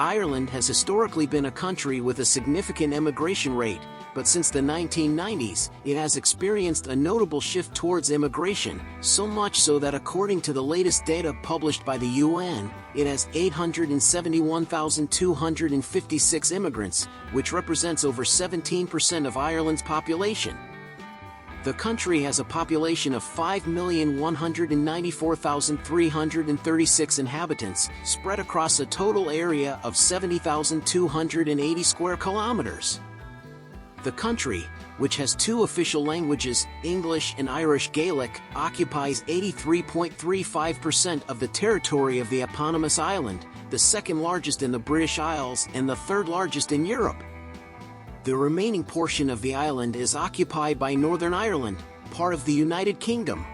Ireland has historically been a country with a significant immigration rate, but since the 1990s, it has experienced a notable shift towards immigration, so much so that according to the latest data published by the UN, it has 871,256 immigrants, which represents over 17% of Ireland's population. The country has a population of 5,194,336 inhabitants, spread across a total area of 70,280 square kilometers. The country, which has two official languages, English and Irish Gaelic, occupies 83.35% of the territory of the eponymous island, the second largest in the British Isles and the third largest in Europe. The remaining portion of the island is occupied by Northern Ireland, part of the United Kingdom.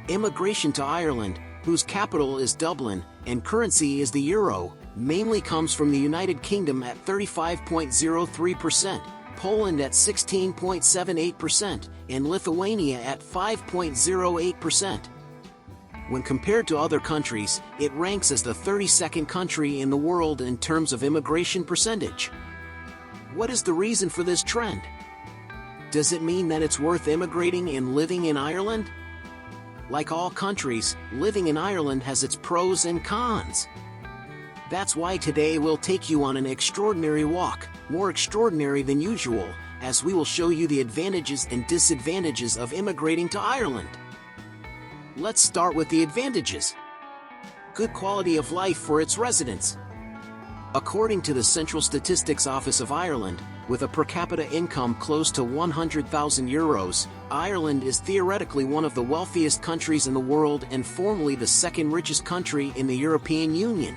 Immigration to Ireland, whose capital is Dublin and currency is the euro, mainly comes from the United Kingdom at 35.03%, Poland at 16.78%, and Lithuania at 5.08%. When compared to other countries, it ranks as the 32nd country in the world in terms of immigration percentage. What is the reason for this trend? Does it mean that it's worth immigrating and living in Ireland? Like all countries, living in Ireland has its pros and cons. That's why today we'll take you on an extraordinary walk, more extraordinary than usual, as we will show you the advantages and disadvantages of immigrating to Ireland. Let's start with the advantages. Good quality of life for its residents. According to the Central Statistics Office of Ireland, with a per capita income close to €100,000, Ireland is theoretically one of the wealthiest countries in the world and formally the second richest country in the European Union.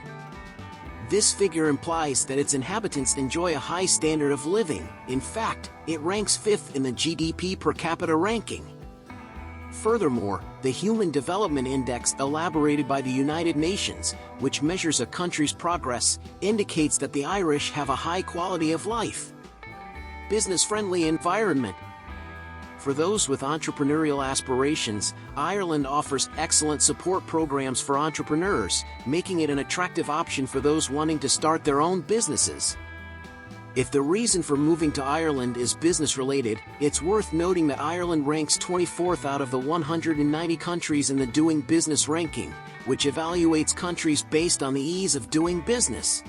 This figure implies that its inhabitants enjoy a high standard of living. In fact, it ranks fifth in the GDP per capita ranking. Furthermore, the Human Development Index elaborated by the United Nations, which measures a country's progress, indicates that the Irish have a high quality of life. Business-friendly environment. For those with entrepreneurial aspirations, Ireland offers excellent support programs for entrepreneurs, making it an attractive option for those wanting to start their own businesses. If the reason for moving to Ireland is business-related, it's worth noting that Ireland ranks 24th out of the 190 countries in the Doing Business ranking, which evaluates countries based on the ease of doing business.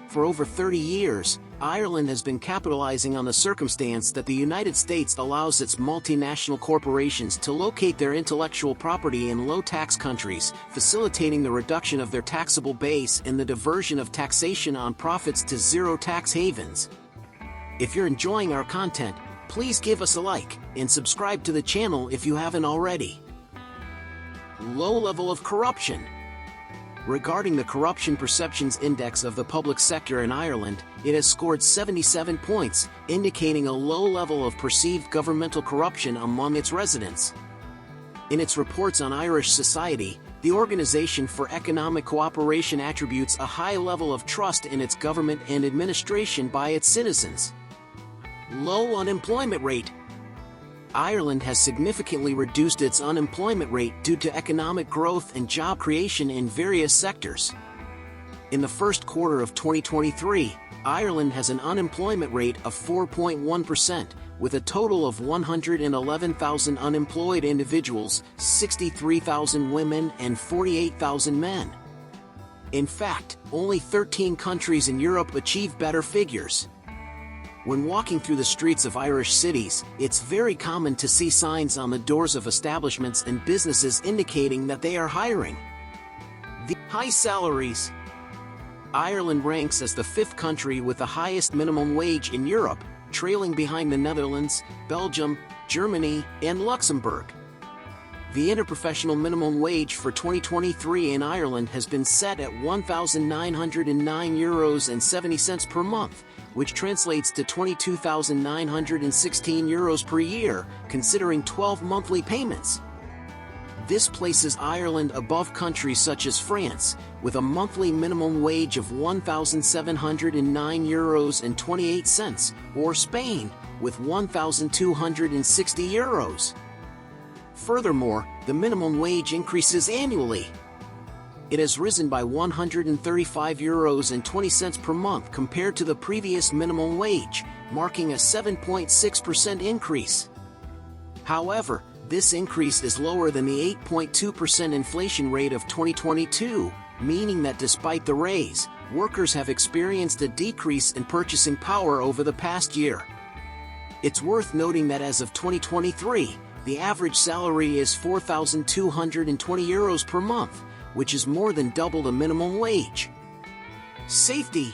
For over 30 years, Ireland has been capitalizing on the circumstance that the United States allows its multinational corporations to locate their intellectual property in low-tax countries, facilitating the reduction of their taxable base and the diversion of taxation on profits to zero-tax havens. If you're enjoying our content, please give us a like and subscribe to the channel if you haven't already. Low level of corruption. Regarding the Corruption Perceptions Index of the public sector in Ireland, it has scored 77 points, indicating a low level of perceived governmental corruption among its residents. In its reports on Irish society, the Organisation for Economic Cooperation attributes a high level of trust in its government and administration by its citizens. Low unemployment rate. Ireland has significantly reduced its unemployment rate due to economic growth and job creation in various sectors. In the first quarter of 2023, Ireland has an unemployment rate of 4.1%, with a total of 111,000 unemployed individuals, 63,000 women and 48,000 men. In fact, only 13 countries in Europe achieve better figures. When walking through the streets of Irish cities, it's very common to see signs on the doors of establishments and businesses indicating that they are hiring. The high salaries. Ireland ranks as the fifth country with the highest minimum wage in Europe, trailing behind the Netherlands, Belgium, Germany, and Luxembourg. The interprofessional minimum wage for 2023 in Ireland has been set at €1,909.70 per month, which translates to €22,916 per year, considering 12 monthly payments. This places Ireland above countries such as France, with a monthly minimum wage of €1,709.28, or Spain, with €1,260. Furthermore, the minimum wage increases annually. It has risen by €135.20 per month compared to the previous minimum wage, marking a 7.6% increase. However, this increase is lower than the 8.2% inflation rate of 2022, meaning that despite the raise, workers have experienced a decrease in purchasing power over the past year. It's worth noting that as of 2023, the average salary is €4,220 per month, which is more than double the minimum wage. Safety.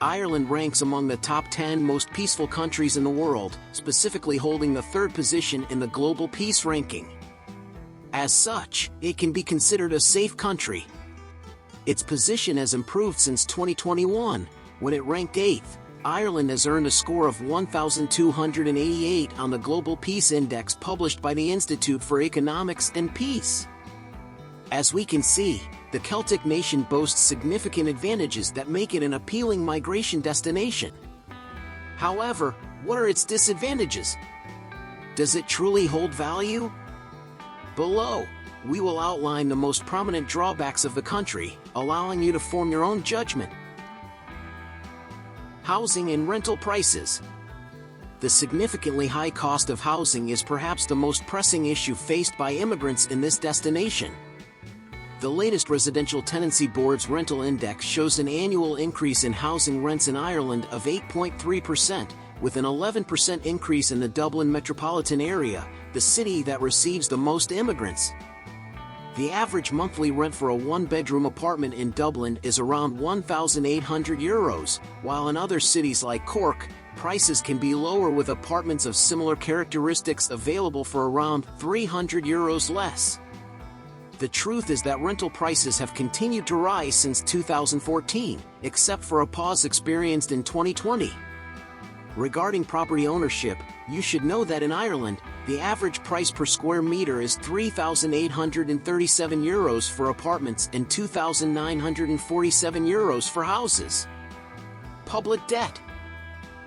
Ireland ranks among the top 10 most peaceful countries in the world, specifically holding the third position in the global peace ranking. As such, it can be considered a safe country. Its position has improved since 2021, when it ranked 8th. Ireland has earned a score of 1,288 on the Global Peace Index published by the Institute for Economics and Peace. As we can see, the Celtic nation boasts significant advantages that make it an appealing migration destination. However, what are its disadvantages? Does it truly hold value? Below, we will outline the most prominent drawbacks of the country, allowing you to form your own judgment. Housing and rental prices. The significantly high cost of housing is perhaps the most pressing issue faced by immigrants in this destination. The latest Residential Tenancy Board's rental index shows an annual increase in housing rents in Ireland of 8.3%, with an 11% increase in the Dublin metropolitan area, the city that receives the most immigrants. The average monthly rent for a one-bedroom apartment in Dublin is around €1,800, while in other cities like Cork, prices can be lower with apartments of similar characteristics available for around €300 less. The truth is that rental prices have continued to rise since 2014, except for a pause experienced in 2020. Regarding property ownership, you should know that in Ireland, the average price per square meter is €3,837 for apartments and €2,947 for houses. Public debt.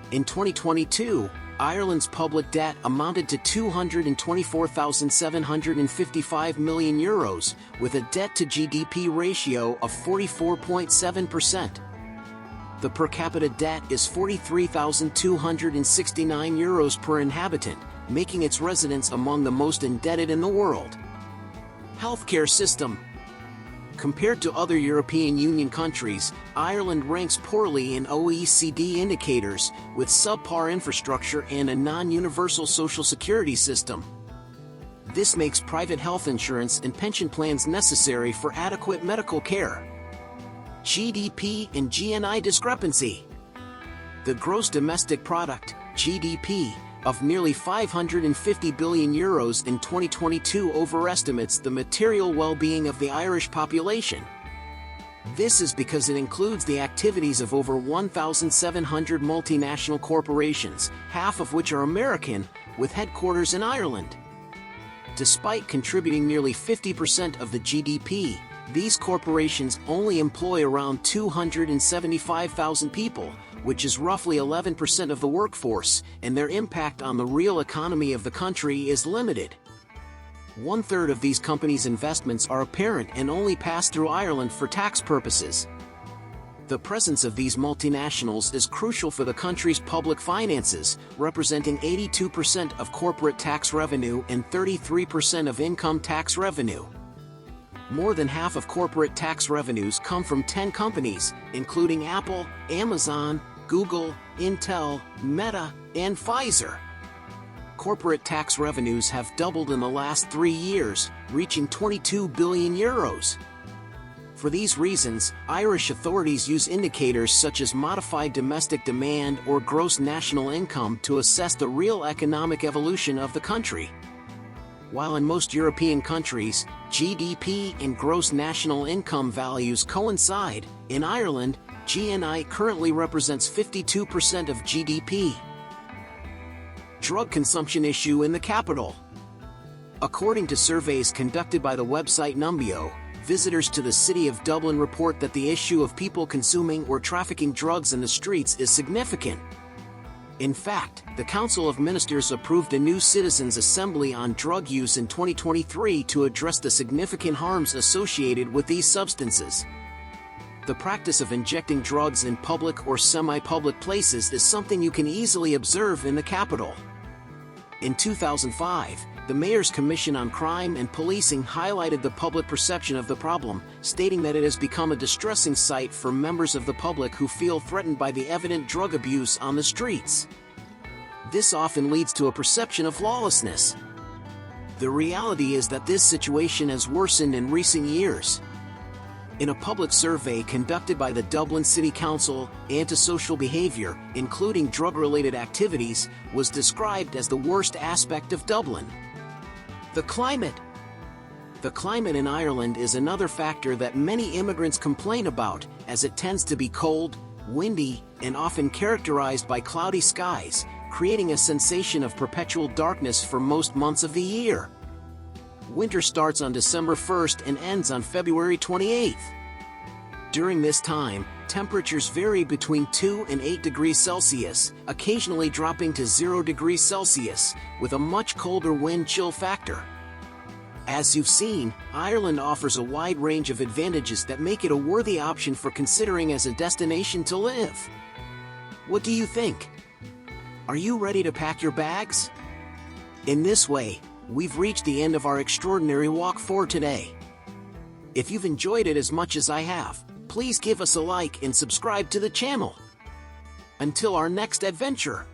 In 2022, Ireland's public debt amounted to €224,755 million, with a debt-to-GDP ratio of 44.7%. The per capita debt is €43,269 per inhabitant, making its residents among the most indebted in the world. Healthcare system. Compared to other European Union countries, Ireland ranks poorly in OECD indicators, with subpar infrastructure and a non-universal social security system. This makes private health insurance and pension plans necessary for adequate medical care. GDP and GNI discrepancy. The gross domestic product, GDP, of nearly €550 billion in 2022 overestimates the material well-being of the Irish population. This is because it includes the activities of over 1,700 multinational corporations, half of which are American, with headquarters in Ireland. Despite contributing nearly 50% of the GDP, these corporations only employ around 275,000 people, which is roughly 11% of the workforce, and their impact on the real economy of the country is limited. One-third of these companies' investments are apparent and only pass through Ireland for tax purposes. The presence of these multinationals is crucial for the country's public finances, representing 82% of corporate tax revenue and 33% of income tax revenue. More than half of corporate tax revenues come from 10 companies, including Apple, Amazon, Google, Intel, Meta, and Pfizer. Corporate tax revenues have doubled in the last 3 years, reaching €22 billion. For these reasons, Irish authorities use indicators such as modified domestic demand or gross national income to assess the real economic evolution of the country. While in most European countries, GDP and gross national income values coincide, in Ireland, GNI currently represents 52% of GDP. Drug consumption issue in the capital. According to surveys conducted by the website Numbeo, visitors to the city of Dublin report that the issue of people consuming or trafficking drugs in the streets is significant. In fact, the Council of Ministers approved a new Citizens' Assembly on drug use in 2023 to address the significant harms associated with these substances. The practice of injecting drugs in public or semi-public places is something you can easily observe in the capital. In 2005, the Mayor's Commission on Crime and Policing highlighted the public perception of the problem, stating that it has become a distressing sight for members of the public who feel threatened by the evident drug abuse on the streets. This often leads to a perception of lawlessness. The reality is that this situation has worsened in recent years. In a public survey conducted by the Dublin City Council, antisocial behavior, including drug-related activities, was described as the worst aspect of Dublin. The climate. The climate in Ireland is another factor that many immigrants complain about, as it tends to be cold, windy, and often characterized by cloudy skies, creating a sensation of perpetual darkness for most months of the year. Winter starts on December 1st and ends on February 28th. During this time, temperatures vary between 2 and 8 degrees Celsius, occasionally dropping to 0 degrees Celsius, with a much colder wind chill factor. As you've seen, Ireland offers a wide range of advantages that make it a worthy option for considering as a destination to live. What do you think? Are you ready to pack your bags? In this way, we've reached the end of our extraordinary walk for today. If you've enjoyed it as much as I have, please give us a like and subscribe to the channel. Until our next adventure.